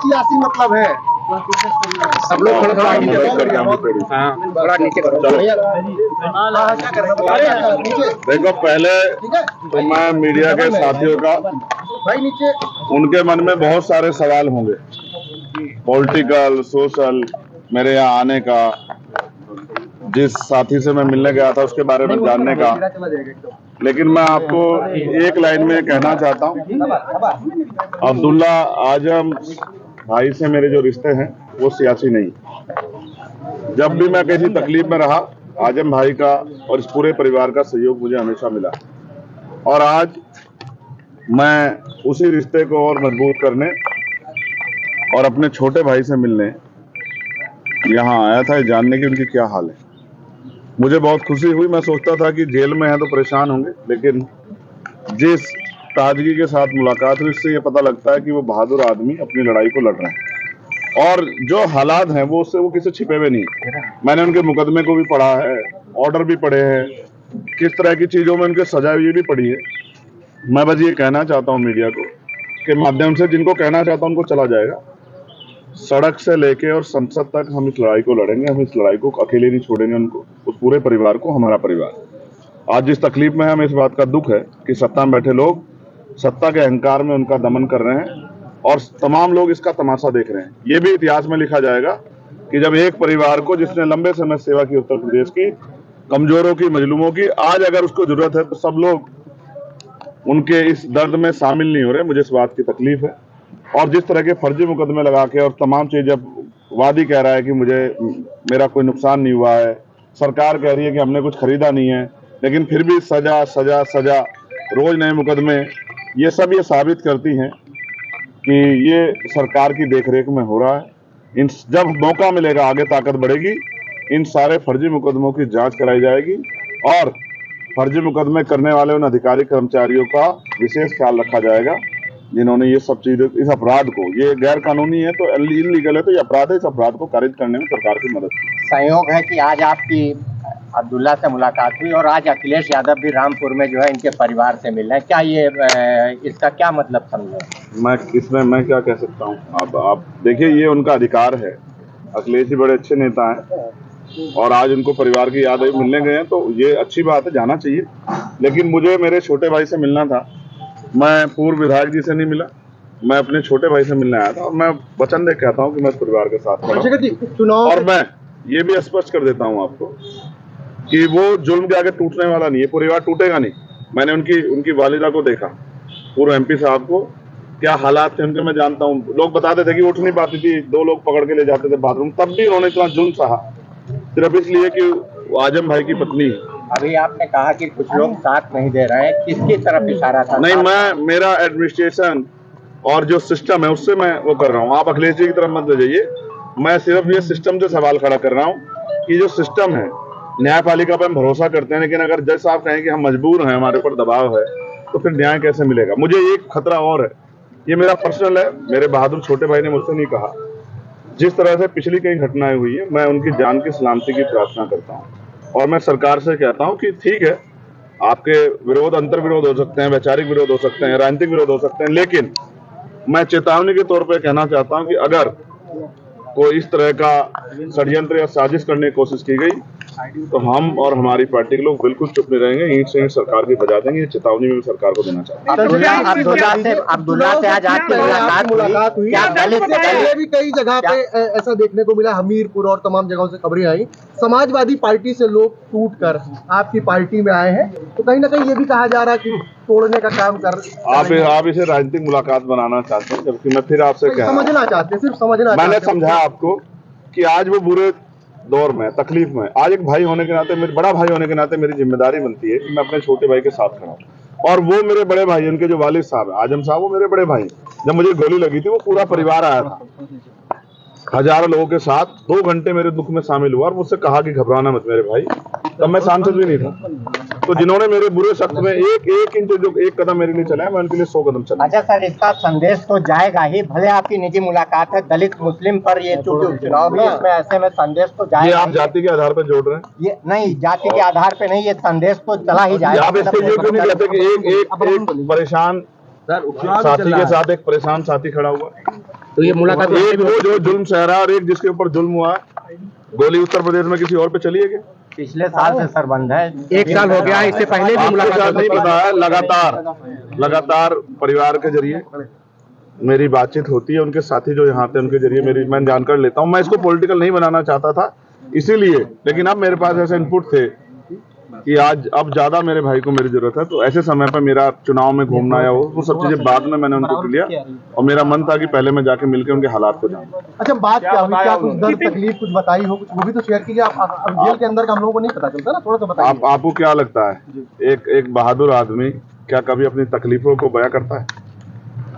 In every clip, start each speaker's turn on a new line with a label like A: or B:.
A: सियासी मतलब है? सब लोग थोड़ा नीचे करो।
B: देखो, पहले तो मैं मीडिया के साथियों का, उनके मन में बहुत सारे सवाल होंगे, पॉलिटिकल, सोशल, मेरे यहाँ आने का, जिस साथी से मैं मिलने गया था उसके बारे में जानने का। लेकिन मैं आपको एक लाइन में कहना चाहता हूँ, अब्दुल्ला आजम भाई से मेरे जो रिश्ते हैं वो सियासी नहीं। जब भी मैं किसी तकलीफ में रहा, आजम भाई का और इस पूरे परिवार का सहयोग मुझे हमेशा मिला, और आज मैं उसी रिश्ते को और मजबूत करने और अपने छोटे भाई से मिलने यहाँ आया था, जानने की उनकी क्या हाल है। मुझे बहुत खुशी हुई। मैं सोचता था कि जेल में है तो परेशान होंगे, लेकिन जिस ताजगी के साथ मुलाकात हुई, इससे ये पता लगता है कि वो बहादुर आदमी अपनी लड़ाई को लड़ रहे हैं, और जो हालात हैं वो उससे वो किसी छिपे हुए नहीं। मैंने उनके मुकदमे को भी पढ़ा है, ऑर्डर भी पढ़े हैं, किस तरह की चीजों में उनके सजा हुई भी पढ़ी है। मैं बस ये कहना चाहता हूँ मीडिया को के माध्यम से, जिनको कहना चाहता हूँ उनको चला जाएगा, सड़क से लेके और संसद तक हम इस लड़ाई को लड़ेंगे। हम इस लड़ाई को अकेले नहीं छोड़ेंगे, उनको, उस पूरे परिवार को, हमारा परिवार। आज जिस तकलीफ में है, हमें इस बात का दुख है कि सत्ता में बैठे लोग सत्ता के अहंकार में उनका दमन कर रहे हैं, और तमाम लोग इसका तमाशा देख रहे हैं। ये भी इतिहास में लिखा जाएगा कि जब एक परिवार को, जिसने लंबे समय सेवा की उत्तर प्रदेश की, कमजोरों की, मजलूमों की, आज अगर उसको जरूरत है तो सब लोग उनके इस दर्द में शामिल नहीं हो रहे। मुझे इस बात की तकलीफ है। और जिस तरह के फर्जी मुकदमे लगा के और तमाम चीज, जब वादी कह रहा है कि मेरा कोई नुकसान नहीं हुआ है, सरकार कह रही है कि हमने कुछ खरीदा नहीं है, लेकिन फिर भी सजा सजा सजा, रोज नए मुकदमे, ये सब ये साबित करती हैं कि ये सरकार की देखरेख में हो रहा है। जब मौका मिलेगा, आगे ताकत बढ़ेगी, इन सारे फर्जी मुकदमों की जांच कराई जाएगी, और फर्जी मुकदमे करने वाले उन अधिकारी कर्मचारियों का विशेष ख्याल रखा जाएगा जिन्होंने ये सब चीजें, इस अपराध को, ये गैर कानूनी है तो इलीगल है तो ये अपराध है, इस अपराध को खारिज करने में सरकार की मदद की।
A: संयोग है कि आज आपकी अब्दुल्ला से मुलाकात हुई और आज अखिलेश यादव भी रामपुर में जो है इनके परिवार से मिल रहे हैं। क्या ये इसका क्या मतलब समझे?
B: इसमें मैं क्या कह सकता हूँ? आप देखिए, ये उनका अधिकार है। अखिलेश जी बड़े अच्छे नेता हैं और आज उनको परिवार की याद आई, मिलने गए हैं, तो ये अच्छी बात है, जाना चाहिए। लेकिन मुझे मेरे छोटे भाई से मिलना था। मैं पूर्व विधायक जी से नहीं मिला, मैं अपने छोटे भाई से मिलने आया था, और मैं वचन दे कहता हूँ कि मैं इस परिवार के साथ खड़ा हूं। और मैं ये भी स्पष्ट कर देता हूँ आपको कि वो जुल्म के आगे टूटने वाला नहीं है, परिवार टूटेगा नहीं। मैंने उनकी वालिदा को देखा, पूर्व MP साहब को, क्या हालात थे उनके मैं जानता हूँ। लोग बताते थे कि उठ नहीं पाती थी, 2 लोग पकड़ के ले जाते थे बाथरूम, तब भी उन्होंने इतना जुल्म सहा, सिर्फ इसलिए कि आजम भाई की पत्नी है।
A: अभी आपने कहा कि कुछ लोग साथ नहीं दे रहे हैं, किसकी तरफ इशारा था?
B: नहीं, मेरा एडमिनिस्ट्रेशन और जो सिस्टम है उससे मैं वो कर रहा हूँ। आप अखिलेश जी की तरफ मत ले जाइए। मैं सिर्फ ये सिस्टम से सवाल खड़ा कर रहा हूँ कि जो सिस्टम है, न्यायपालिका पर हम भरोसा करते हैं, लेकिन अगर जज साहब कहें कि हम मजबूर हैं, हमारे ऊपर दबाव है, तो फिर न्याय कैसे मिलेगा? मुझे एक खतरा और है, ये मेरा पर्सनल है, मेरे बहादुर छोटे भाई ने मुझसे नहीं कहा। जिस तरह से पिछली कई घटनाएं हुई है, मैं उनकी जान की सलामती की प्रार्थना करता हूँ, और मैं सरकार से कहता हूँ कि ठीक है, आपके विरोध, अंतर विरोध हो सकते हैं, वैचारिक विरोध हो सकते हैं, राजनीतिक विरोध हो सकते हैं, लेकिन मैं चेतावनी के तौर पे कहना चाहता हूं कि अगर कोई इस तरह का षड्यंत्र या साजिश करने की कोशिश की गई तो हम और हमारी पार्टी के लोग बिल्कुल चुप नहीं रहेंगे, ईंट से ईंट सरकार की बजा देंगे। ये चेतावनी में सरकार को देना चाहता हूं।
A: अब्दुल्ला से आज आपकी मुलाकात हुई।
C: पहले भी कई जगह पे ऐसा देखने को मिला, हमीरपुर और तमाम जगहों से खबरें आई, समाजवादी पार्टी से लोग टूटकर आपकी पार्टी में आए हैं, तो कहीं ना कहीं ये भी कहा जा रहा है कि तोड़ने का काम कर
B: आप इसे राजनीतिक मुलाकात बनाना चाहते हैं, जबकि मैं फिर आपसे
C: समझना चाहते हैं, सिर्फ समझना।
B: मैंने समझाया आपको कि आज वो बुरे दौर में, तकलीफ में, आज एक भाई होने के नाते, मेरे बड़ा भाई होने के नाते मेरी जिम्मेदारी बनती है कि मैं अपने छोटे भाई के साथ खड़ा हूं। और वो मेरे बड़े भाई, उनके जो वालिद साहब आजम साहब, वो मेरे बड़े भाई। जब मुझे गोली लगी थी, वो पूरा परिवार आया था, हजारों लोगों के साथ, 2 घंटे मेरे दुख में शामिल हुआ और मुझसे कहा कि घबराना मत मेरे भाई। तब मैं सांसद भी नहीं था। तो जिन्होंने मेरे बुरे शब्द में एक इंच, जो 1 कदम मेरे लिए चला है, मैं उनके लिए 100 कदम चला।
A: अच्छा सर, इसका संदेश तो जाएगा ही, भले आपकी निजी मुलाकात है दलित मुस्लिम पर, ये चूंकि उपचुनाव भी, इसमें ऐसे में संदेश तो जाएगा।
B: ये आप जाति के आधार पर जोड़ रहे हैं?
A: ये नहीं, जाति के आधार पे नहीं, ये संदेश तो चला ही जाएगा।
B: आप इसके लिए क्यों नहीं कहते कि एक परेशान साथी के साथ एक परेशान साथी खड़ा हुआ?
A: तो ये मुलाकात
B: एक वो जो जुल्म सह रहा है और एक जिसके ऊपर जुल्म हुआ है, गोली उत्तर प्रदेश में किसी और पे चली है क्या?
A: पिछले साल से सर बंद है,
C: 1 साल हो गया, इससे पहले भी
B: आपके
C: मुलाकात
B: साथ नहीं पता है, लगातार परिवार के जरिए मेरी बातचीत होती है, उनके साथी जो यहाँ थे उनके जरिए मैं जानकारी लेता हूँ। मैं इसको पॉलिटिकल नहीं बनाना चाहता था इसीलिए, लेकिन अब मेरे पास ऐसे इनपुट थे कि अब ज्यादा मेरे भाई को मेरी जरूरत है, तो ऐसे समय पर मेरा चुनाव में घूमना या वो सब चीजें बाद में मैंने उनको लिया और मेरा मन था कि पहले मैं जाके मिलकर उनके हालात को जानूं।
C: अच्छा, बात क्या हुई, क्या कुछ दर्द तकलीफ कुछ बताई हो, कुछ वो भी तो शेयर कीजिए। आप जेल के अंदर का हम लोगों को नहीं पता चलता ना, थोड़ा सा बताइए।
B: आपको क्या लगता है एक बहादुर आदमी क्या कभी अपनी तकलीफों को बयां करता है?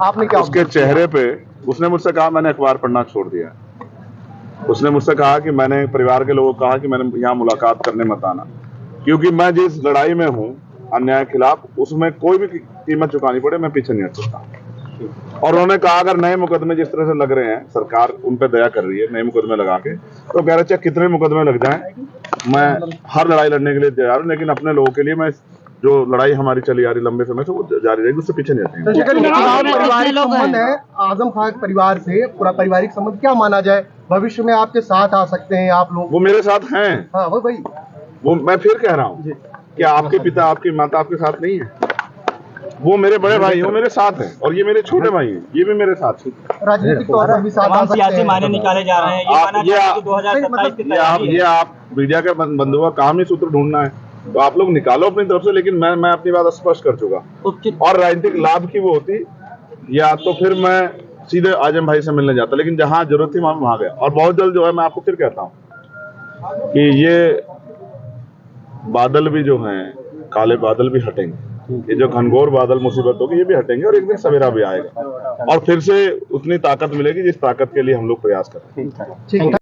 C: आपने क्या
B: उसके चेहरे पे, उसने मुझसे कहा मैंने अखबार पढ़ना छोड़ दिया, उसने मुझसे कहा कि मैंने परिवार के लोगों को कहा कि मैंने यहाँ मुलाकात करने मत आना, क्योंकि मैं जिस लड़ाई में हूँ अन्याय के खिलाफ, उसमें कोई भी कीमत चुकानी पड़े मैं पीछे नहीं हट सकता। और उन्होंने कहा अगर नए मुकदमे जिस तरह से लग रहे हैं, सरकार उन पे दया कर रही है नए मुकदमे लगा के, तो कह रहे चाहे कितने मुकदमे लग जाएं मैं हर लड़ाई लड़ने के लिए तैयार हूँ, लेकिन अपने लोगों के लिए मैं जो लड़ाई हमारी चली आ रही लंबे समय से वो जारी रहेगी, उससे पीछे नहीं हटेंगे।
C: पारिवारिक संबंध है आजम खान परिवार से, पूरा पारिवारिक संबंध क्या माना जाए, भविष्य में आपके साथ आ सकते हैं आप लोग?
B: वो मेरे साथ हैं।
C: हाँ वो भाई,
B: वो मैं फिर कह रहा हूँ कि आपके पिता आपकी माता आपके साथ नहीं है, वो मेरे बड़े भाई हैं, वो मेरे साथ हैं, और ये मेरे छोटे भाई हैं, ये भी मेरे साथ हैं।
C: राजनीतिक तौर पर भी साथ आ सकते हैं।
D: मायने निकाले जा रहे हैं, ये माना जा रहा है कि 2027 की तैयारी है।
B: ये आप मीडिया के बंधुओं का काम ही सूत्र ढूंढना है, तो आप लोग निकालो अपनी तरफ से, लेकिन मैं अपनी बात स्पष्ट कर चुका। और राजनीतिक लाभ की वो होती, या तो फिर मैं सीधे आजम भाई से मिलने जाता, लेकिन जहां जरूरत थी वहां गया। और बहुत जल्द जो है, मैं आपको फिर कहता हूँ कि ये बादल भी जो हैं, काले बादल भी हटेंगे, ये जो घनघोर बादल मुसीबत होगी ये भी हटेंगे, और एक दिन सवेरा भी आएगा और फिर से उतनी ताकत मिलेगी जिस ताकत के लिए हम लोग प्रयास कर रहे हैं।
C: ठीक है।